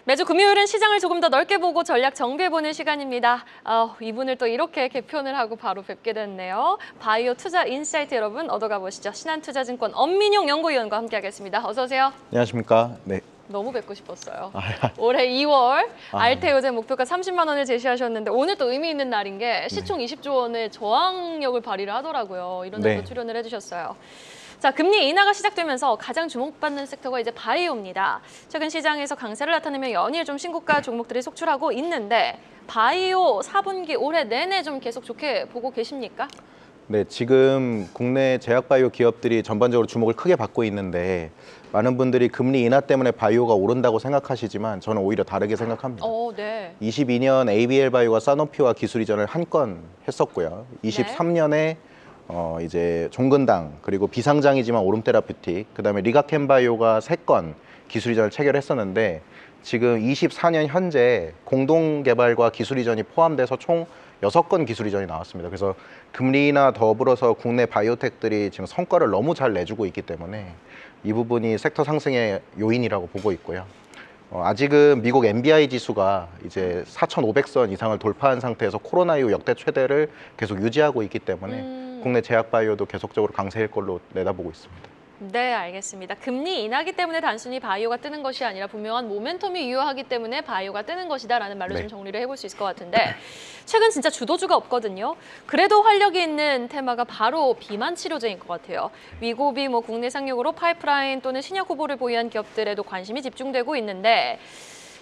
매주 금요일은 시장을 조금 더 넓게 보고 전략 정비해보는 시간입니다. 이분을 또 이렇게 개편을 하고 바로 뵙게 됐네요. 바이오 투자 인사이트 여러분 얻어가 보시죠. 신한투자증권 엄민용 연구위원과 함께하겠습니다. 어서 오세요. 안녕하십니까. 네. 너무 뵙고 싶었어요. 올해 2월 알테오젠 목표가 30만 원을 제시하셨는데 오늘 또 의미 있는 날인 게 시총 20조 원의 저항력을 발휘를 하더라고요. 이런 날도 출연을 해주셨어요. 자, 금리 인하가 시작되면서 가장 주목받는 섹터가 이제 바이오입니다. 최근 시장에서 강세를 나타내며 연일 좀 신고가 종목들이 속출하고 있는데 바이오 4분기 올해 내내 좀 계속 좋게 보고 계십니까? 네, 지금 국내 제약바이오 기업들이 전반적으로 주목을 크게 받고 있는데 많은 분들이 금리 인하 때문에 바이오가 오른다고 생각하시지만 저는 오히려 다르게 생각합니다. 네. 22년 ABL 바이오가 사노피와 기술 이전을 한 건 했었고요. 23년에 이제 종근당 그리고 비상장이지만 오름 테라퓨틱 그다음에 리가켄 바이오가 3건 기술 이전을 체결했었는데 지금 24년 현재 공동 개발과 기술 이전이 포함돼서 총 6건 기술 이전이 나왔습니다. 그래서 금리나 더불어서 국내 바이오텍들이 지금 성과를 너무 잘 내주고 있기 때문에 이 부분이 섹터 상승의 요인이라고 보고 있고요. 아직은 미국 NBI 지수가 이제 4,500선 이상을 돌파한 상태에서 코로나 이후 역대 최대를 계속 유지하고 있기 때문에 국내 제약 바이오도 계속적으로 강세일 걸로 내다보고 있습니다. 네, 알겠습니다. 금리 인하기 때문에 단순히 바이오가 뜨는 것이 아니라 분명한 모멘텀이 유효하기 때문에 바이오가 뜨는 것이다라는 말로 좀 정리를 해볼 수 있을 것 같은데 최근 진짜 주도주가 없거든요. 그래도 활력이 있는 테마가 바로 비만 치료제인 것 같아요. 위고비, 국내 상용으로 파이프라인 또는 신약 후보를 보유한 기업들에도 관심이 집중되고 있는데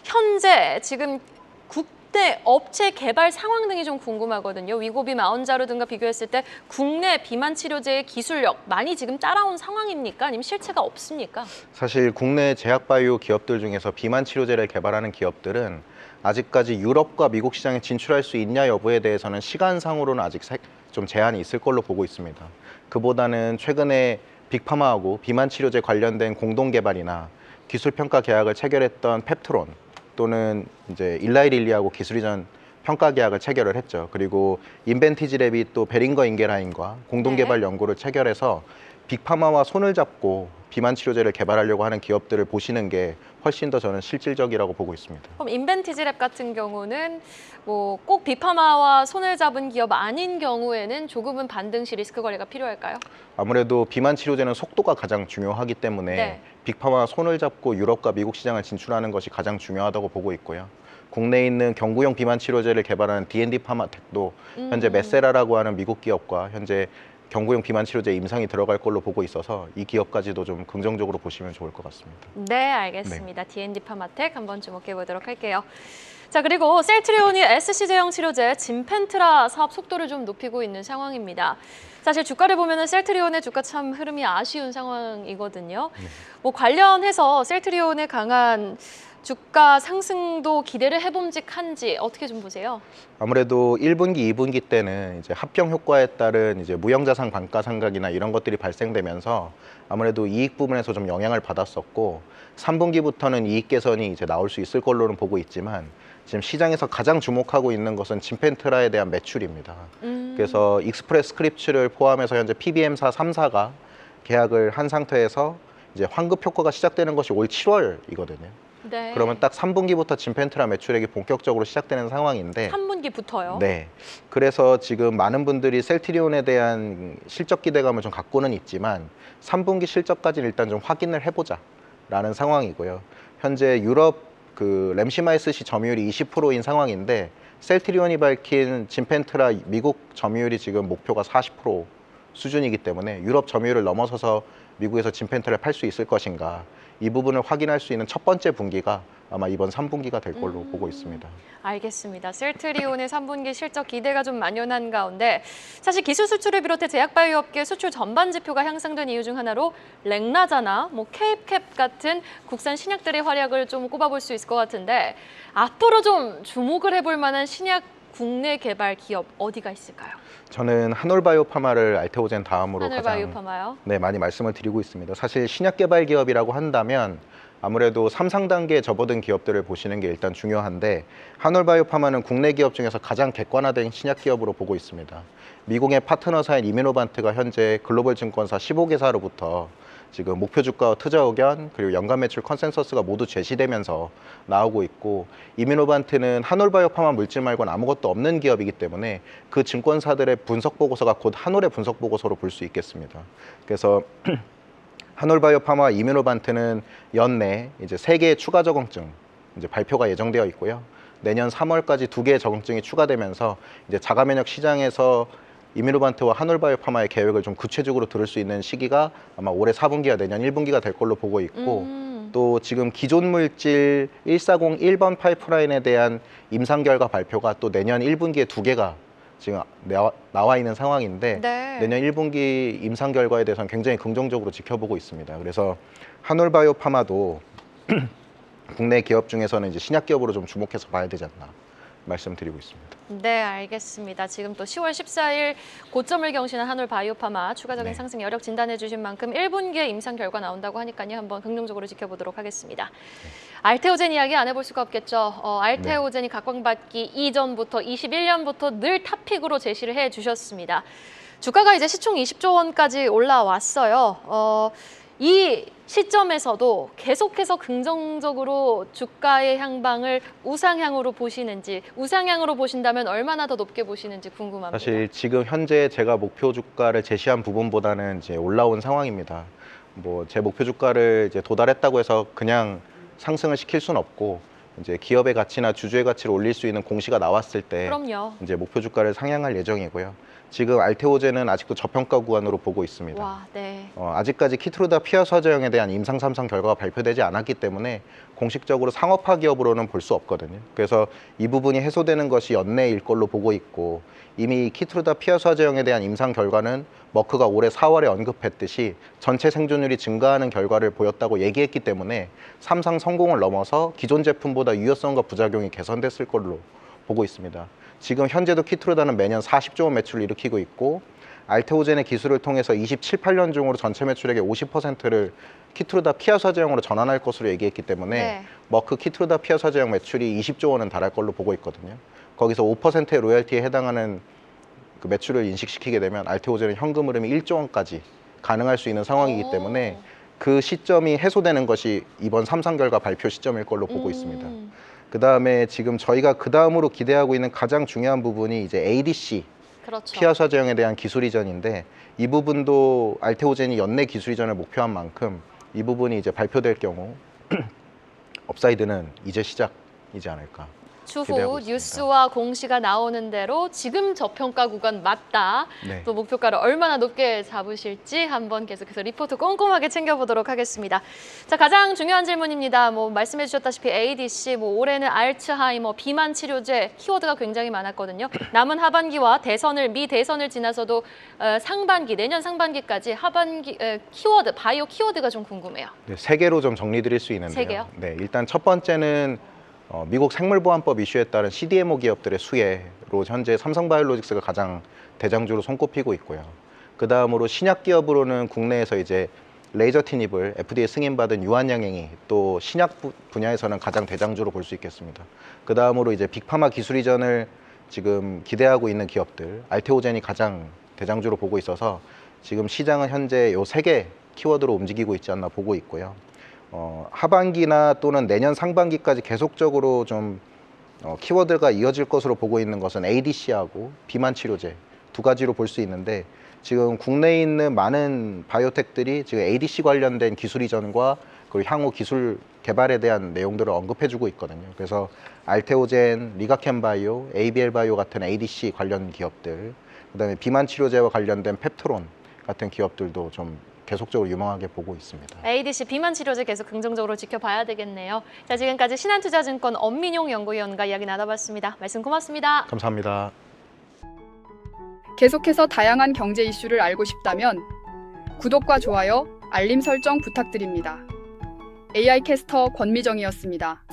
현재 지금 국내 업체 개발 상황 등이 좀 궁금하거든요. 위고비, 마운자로 등과 비교했을 때 국내 비만 치료제의 기술력 많이 지금 따라온 상황입니까? 아니면 실체가 없습니까? 사실 국내 제약바이오 기업들 중에서 비만 치료제를 개발하는 기업들은 아직까지 유럽과 미국 시장에 진출할 수 있냐 여부에 대해서는 시간상으로는 아직 좀 제한이 있을 걸로 보고 있습니다. 그보다는 최근에 빅파마하고 비만 치료제 관련된 공동 개발이나 기술 평가 계약을 체결했던 펩트론 또는 이제 일라이릴리하고 기술 이전 평가 계약을 체결을 했죠. 그리고 인벤티지랩이 또 베링거 인게라인과 공동 개발 연구를 체결해서 빅파마와 손을 잡고 비만 치료제를 개발하려고 하는 기업들을 보시는 게 훨씬 더 저는 실질적이라고 보고 있습니다. 그럼 인벤티지랩 같은 경우는 꼭 빅파마와 손을 잡은 기업 아닌 경우에는 조금은 반등시 리스크 관리가 필요할까요? 아무래도 비만 치료제는 속도가 가장 중요하기 때문에 빅파마와 손을 잡고 유럽과 미국 시장을 진출하는 것이 가장 중요하다고 보고 있고요. 국내에 있는 경구용 비만 치료제를 개발하는 D&D 파마텍도 현재 메세라라고 하는 미국 기업과 현재 경구용 비만 치료제 임상이 들어갈 걸로 보고 있어서 이 기업까지도 좀 긍정적으로 보시면 좋을 것 같습니다. 네, 알겠습니다. D&D 파마텍 한번 주목해 보도록 할게요. 자, 그리고 셀트리온이 SC제형 치료제 진펜트라 사업 속도를 좀 높이고 있는 상황입니다. 사실 주가를 보면 셀트리온의 주가 참 흐름이 아쉬운 상황이거든요. 관련해서 셀트리온의 강한 주가 상승도 기대를 해봄직한지 어떻게 좀 보세요? 아무래도 1분기, 2분기 때는 이제 합병 효과에 따른 이제 무형자산 감가상각이나 이런 것들이 발생되면서 아무래도 이익 부분에서 좀 영향을 받았었고 3분기부터는 이익 개선이 이제 나올 수 있을 걸로는 보고 있지만 지금 시장에서 가장 주목하고 있는 것은 진펜트라에 대한 매출입니다. 그래서 익스프레스 스크립츠를 포함해서 현재 PBM사 3사가 계약을 한 상태에서 이제 환급 효과가 시작되는 것이 올 7월이거든요. 네. 그러면 딱 3분기부터 진펜트라 매출액이 본격적으로 시작되는 상황인데 3분기부터요? 네. 그래서 지금 많은 분들이 셀트리온에 대한 실적 기대감을 좀 갖고는 있지만 3분기 실적까지는 일단 좀 확인을 해보자 라는 상황이고요. 현재 유럽 램시마이스시 점유율이 20%인 상황인데 셀트리온이 밝힌 진펜트라 미국 점유율이 지금 목표가 40% 수준이기 때문에 유럽 점유율을 넘어서서 미국에서 진펜트라를 팔 수 있을 것인가 이 부분을 확인할 수 있는 첫 번째 분기가 아마 이번 3분기가 될 걸로 보고 있습니다. 알겠습니다. 셀트리온의 3분기 실적 기대가 좀 만연한 가운데 사실 기술 수출을 비롯해 제약바이오 업계 수출 전반 지표가 향상된 이유 중 하나로 렉나자나 케이캡 같은 국산 신약들의 활약을 좀 꼽아볼 수 있을 것 같은데 앞으로 좀 주목을 해볼 만한 신약 국내 개발 기업 어디가 있을까요? 저는 한올바이오파마를 알테오젠 다음으로 한올바이오파마요? 네, 많이 말씀을 드리고 있습니다. 사실 신약 개발 기업이라고 한다면 아무래도 3, 4단계에 접어든 기업들을 보시는 게 일단 중요한데 한올바이오파마는 국내 기업 중에서 가장 객관화된 신약 기업으로 보고 있습니다. 미국의 파트너사인 이뮤노반트가 현재 글로벌 증권사 15개사로부터 지금 목표 주가와 투자 의견 그리고 연간 매출 컨센서스가 모두 제시되면서 나오고 있고, 이뮤노반트는 한올바이오 파마 물질 말고는 아무것도 없는 기업이기 때문에 그 증권사들의 분석 보고서가 곧 한올의 분석 보고서로 볼 수 있겠습니다. 그래서 한올바이오 파마와 이뮤노반트는 연내 이제 3개의 추가 적응증 이제 발표가 예정되어 있고요. 내년 3월까지 2개의 적응증이 추가되면서 이제 자가 면역 시장에서 이뮤노반트와 한올바이오 파마의 계획을 좀 구체적으로 들을 수 있는 시기가 아마 올해 4분기와 내년 1분기가 될 걸로 보고 있고, 또 지금 기존 물질 140 1번 파이프라인에 대한 임상 결과 발표가 또 내년 1분기에 2개가 지금 나와 있는 상황인데, 네. 내년 1분기 임상 결과에 대해서는 굉장히 긍정적으로 지켜보고 있습니다. 그래서 한올바이오 파마도 국내 기업 중에서는 이제 신약 기업으로 좀 주목해서 봐야 되지 않나 말씀드리고 있습니다. 네, 알겠습니다. 지금 또 10월 14일 고점을 경신한 한올바이오파마 추가적인 네. 상승 여력 진단해 주신 만큼 1분기에 임상 결과 나온다고 하니까요. 한번 긍정적으로 지켜보도록 하겠습니다. 알테오젠 이야기 안 해볼 수가 없겠죠. 알테오젠이 각광받기 이전부터 21년부터 늘 탑픽으로 제시를 해 주셨습니다. 주가가 이제 시총 20조 원까지 올라왔어요. 이 시점에서도 계속해서 긍정적으로 주가의 향방을 우상향으로 보시는지, 우상향으로 보신다면 얼마나 더 높게 보시는지 궁금합니다. 사실 지금 현재 제가 목표 주가를 제시한 부분보다는 이제 올라온 상황입니다. 뭐 제 목표 주가를 이제 도달했다고 해서 그냥 상승을 시킬 수는 없고, 이제 기업의 가치나 주주의 가치를 올릴 수 있는 공시가 나왔을 때 그럼요. 이제 목표 주가를 상향할 예정이고요. 지금 알테오젠은 아직도 저평가 구간으로 보고 있습니다. 와, 네. 아직까지 키트루다 피어서 저형에 대한 임상 3상 결과가 발표되지 않았기 때문에 공식적으로 상업화 기업으로는 볼 수 없거든요. 그래서 이 부분이 해소되는 것이 연내일 걸로 보고 있고, 이미 키트루다 피어서 저형에 대한 임상 결과는 머크가 올해 4월에 언급했듯이 전체 생존율이 증가하는 결과를 보였다고 얘기했기 때문에 3상 성공을 넘어서 기존 제품보다 유효성과 부작용이 개선됐을 걸로 보고 있습니다. 지금 현재도 키트루다는 매년 40조 원 매출을 일으키고 있고, 알테오젠의 기술을 통해서 27, 8년 중으로 전체 매출액의 50%를 키트루다 피어서 제형으로 전환할 것으로 얘기했기 때문에 네. 머크 키트루다 피어서 제형 매출이 20조 원은 달할 걸로 보고 있거든요. 거기서 5%의 로열티에 해당하는 그 매출을 인식시키게 되면 알테오젠은 현금 흐름이 1조 원까지 가능할 수 있는 상황이기 때문에 그 시점이 해소되는 것이 이번 3상 결과 발표 시점일 걸로 보고 있습니다. 그 다음에 지금 저희가 그 다음으로 기대하고 있는 가장 중요한 부분이 이제 ADC 그렇죠. 피어서 제형에 대한 기술 이전인데, 이 부분도 알테오젠이 연내 기술 이전을 목표한 만큼 이 부분이 이제 발표될 경우 업사이드는 이제 시작이지 않을까. 추후 기대하고 있습니다. 뉴스와 공시가 나오는 대로 지금 저평가 구간 맞다. 네. 또 목표가를 얼마나 높게 잡으실지 한번 계속해서 리포트 꼼꼼하게 챙겨보도록 하겠습니다. 자, 가장 중요한 질문입니다. 뭐 말씀해 주셨다시피 ADC, 뭐 올해는 알츠하이머, 비만 치료제 키워드가 굉장히 많았거든요. 남은 하반기와 미 대선을 지나서도 상반기, 내년 상반기까지 하반기 키워드, 바이오 키워드가 좀 궁금해요. 네, 3개로 좀 정리드릴 수 있는데요. 3개요? 네, 일단 첫 번째는 미국 생물보안법 이슈에 따른 CDMO 기업들의 수혜로 현재 삼성바이오로직스가 가장 대장주로 손꼽히고 있고요. 그 다음으로 신약 기업으로는 국내에서 이제 레이저 티닙을 FDA 승인받은 유한양행이 또 신약 분야에서는 가장 대장주로 볼 수 있겠습니다. 그 다음으로 이제 빅파마 기술 이전을 지금 기대하고 있는 기업들, 알테오젠이 가장 대장주로 보고 있어서 지금 시장은 현재 요 3개 키워드로 움직이고 있지 않나 보고 있고요. 하반기나 또는 내년 상반기까지 계속적으로 좀 키워드가 이어질 것으로 보고 있는 것은 ADC하고 비만 치료제 2가지로 볼 수 있는데, 지금 국내에 있는 많은 바이오텍들이 지금 ADC 관련된 기술 이전과 그리고 향후 기술 개발에 대한 내용들을 언급해주고 있거든요. 그래서 알테오젠, 리가켄바이오, ABL바이오 같은 ADC 관련 기업들, 그다음에 비만 치료제와 관련된 펩트론 같은 기업들도 좀 계속적으로 유망하게 보고 있습니다. ADC 비만 치료제 계속 긍정적으로 지켜봐야 되겠네요. 자, 지금까지 신한투자증권 엄민용 연구위원과 이야기 나눠봤습니다. 말씀 고맙습니다. 감사합니다. 계속해서 다양한 경제 이슈를 알고 싶다면 구독과 좋아요, 알림 설정 부탁드립니다. AI 캐스터 권미정이었습니다.